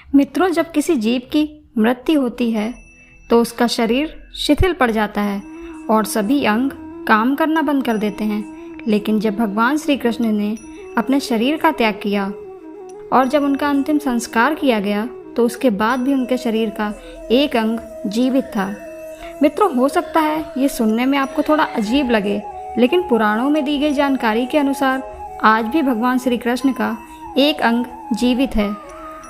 मित्रों, जब किसी जीव की मृत्यु होती है तो उसका शरीर शिथिल पड़ जाता है और सभी अंग काम करना बंद कर देते हैं। लेकिन जब भगवान श्री कृष्ण ने अपने शरीर का त्याग किया और जब उनका अंतिम संस्कार किया गया तो उसके बाद भी उनके शरीर का एक अंग जीवित था। मित्रों, हो सकता है ये सुनने में आपको थोड़ा अजीब लगे, लेकिन पुराणों में दी गई जानकारी के अनुसार आज भी भगवान श्री कृष्ण का एक अंग जीवित है,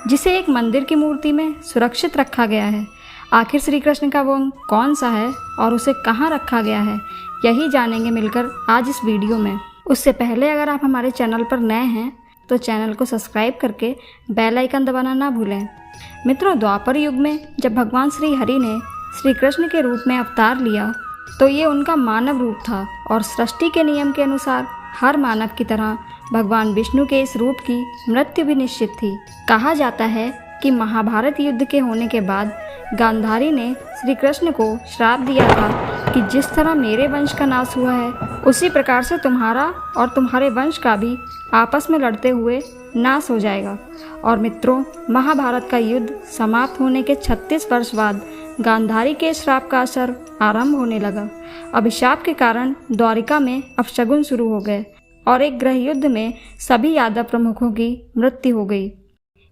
जिसे एक मंदिर की मूर्ति में सुरक्षित रखा गया है। आखिर श्री कृष्ण का वो अंग कौन सा है और उसे कहाँ रखा गया है, यही जानेंगे मिलकर आज इस वीडियो में। उससे पहले अगर आप हमारे चैनल पर नए हैं तो चैनल को सब्सक्राइब करके बेल आइकन दबाना ना भूलें। मित्रों, द्वापर युग में जब भगवान श्री हरि ने श्री कृष्ण के रूप में अवतार लिया तो ये उनका मानव रूप था और सृष्टि के नियम के अनुसार हर मानव की तरह भगवान विष्णु के इस रूप की मृत्यु भी निश्चित थी। कहा जाता है कि महाभारत युद्ध के होने के बाद गांधारी ने श्री कृष्ण को श्राप दिया था कि जिस तरह मेरे वंश का नाश हुआ है उसी प्रकार से तुम्हारा और तुम्हारे वंश का भी आपस में लड़ते हुए नाश हो जाएगा। और मित्रों, महाभारत का युद्ध समाप्त होने के 36 वर्ष बाद गांधारी के श्राप का असर आरंभ होने लगा। अभिशाप के कारण द्वारिका में अपशगुन शुरू हो गए और एक गृह युद्ध में सभी यादव प्रमुखों की मृत्यु हो गई।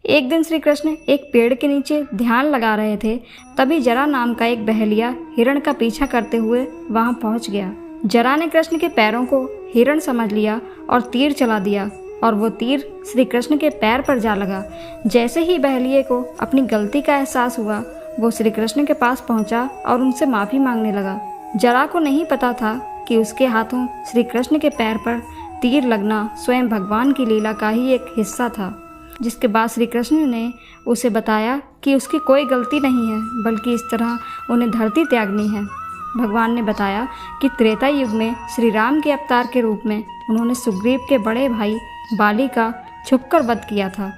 एक दिन श्री कृष्ण एक पेड़ के नीचे ध्यान लगा रहे थे, तभी जरा नाम का एक बहेलिया हिरण का पीछा करते हुए वहां पहुंच गया। जरा ने कृष्ण के पैरों को हिरण समझ लिया और तीर चला दिया और वो तीर श्री कृष्ण के पैर पर जा लगा। जैसे ही बहेलिये को अपनी गलती का एहसास हुआ, वो श्री कृष्ण के पास पहुंचा और उनसे माफ़ी मांगने लगा। जरा को नहीं पता था कि उसके हाथों श्री कृष्ण के पैर पर तीर लगना स्वयं भगवान की लीला का ही एक हिस्सा था। जिसके बाद श्री कृष्ण ने उसे बताया कि उसकी कोई गलती नहीं है, बल्कि इस तरह उन्हें धरती त्यागनी है। भगवान ने बताया कि त्रेता युग में श्री राम के अवतार के रूप में उन्होंने सुग्रीव के बड़े भाई बाली का छुपकर वध किया था।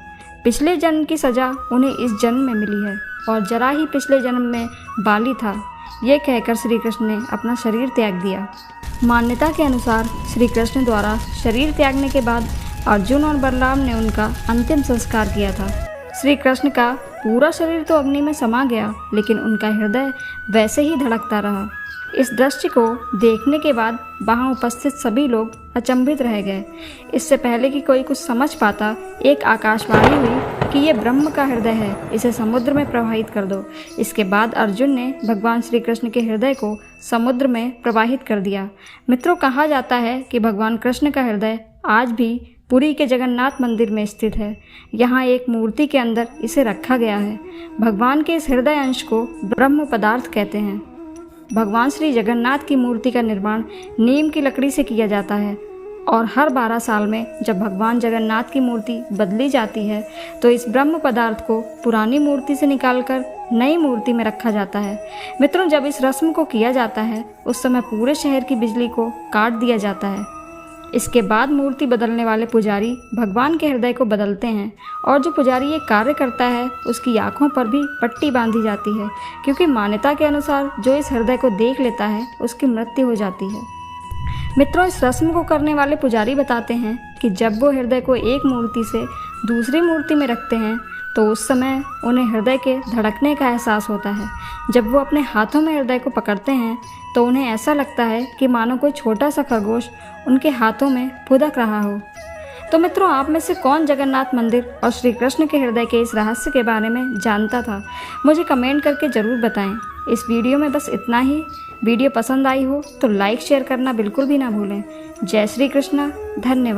पिछले जन्म की सज़ा उन्हें इस जन्म में मिली है और जरा ही पिछले जन्म में बाली था। ये कहकर श्री कृष्ण ने अपना शरीर त्याग दिया। मान्यता के अनुसार श्री कृष्ण द्वारा शरीर त्यागने के बाद अर्जुन और बलराम ने उनका अंतिम संस्कार किया था। श्री कृष्ण का पूरा शरीर तो अग्नि में समा गया, लेकिन उनका हृदय वैसे ही धड़कता रहा। इस दृश्य को देखने के बाद वहां उपस्थित सभी लोग अचंभित रह गए। इससे पहले कि कोई कुछ समझ पाता, एक आकाशवाणी हुई कि ये ब्रह्म का हृदय है, इसे समुद्र में प्रवाहित कर दो। इसके बाद अर्जुन ने भगवान श्री कृष्ण के हृदय को समुद्र में प्रवाहित कर दिया। मित्रों, कहा जाता है कि भगवान कृष्ण का हृदय आज भी पुरी के जगन्नाथ मंदिर में स्थित है। यहाँ एक मूर्ति के अंदर इसे रखा गया है। भगवान के इस हृदय अंश को ब्रह्म पदार्थ कहते हैं। भगवान श्री जगन्नाथ की मूर्ति का निर्माण नीम की लकड़ी से किया जाता है और हर 12 साल में जब भगवान जगन्नाथ की मूर्ति बदली जाती है तो इस ब्रह्म पदार्थ को पुरानी मूर्ति से निकालकर नई मूर्ति में रखा जाता है। मित्रों, जब इस रस्म को किया जाता है उस समय पूरे शहर की बिजली को काट दिया जाता है। इसके बाद मूर्ति बदलने वाले पुजारी भगवान के हृदय को बदलते हैं और जो पुजारी ये कार्य करता है उसकी आँखों पर भी पट्टी बांधी जाती है, क्योंकि मान्यता के अनुसार जो इस हृदय को देख लेता है उसकी मृत्यु हो जाती है। मित्रों, इस रस्म को करने वाले पुजारी बताते हैं कि जब वो हृदय को एक मूर्ति से दूसरी मूर्ति में रखते हैं तो उस समय उन्हें हृदय के धड़कने का एहसास होता है। जब वो अपने हाथों में हृदय को पकड़ते हैं तो उन्हें ऐसा लगता है कि मानो कोई छोटा सा खरगोश उनके हाथों में फुदक रहा हो। तो मित्रों, आप में से कौन जगन्नाथ मंदिर और श्री कृष्ण के हृदय के इस रहस्य के बारे में जानता था? मुझे कमेंट करके ज़रूर बताएं। इस वीडियो में बस इतना ही। वीडियो पसंद आई हो तो लाइक शेयर करना बिल्कुल भी ना भूलें। जय श्री कृष्णा। धन्यवाद।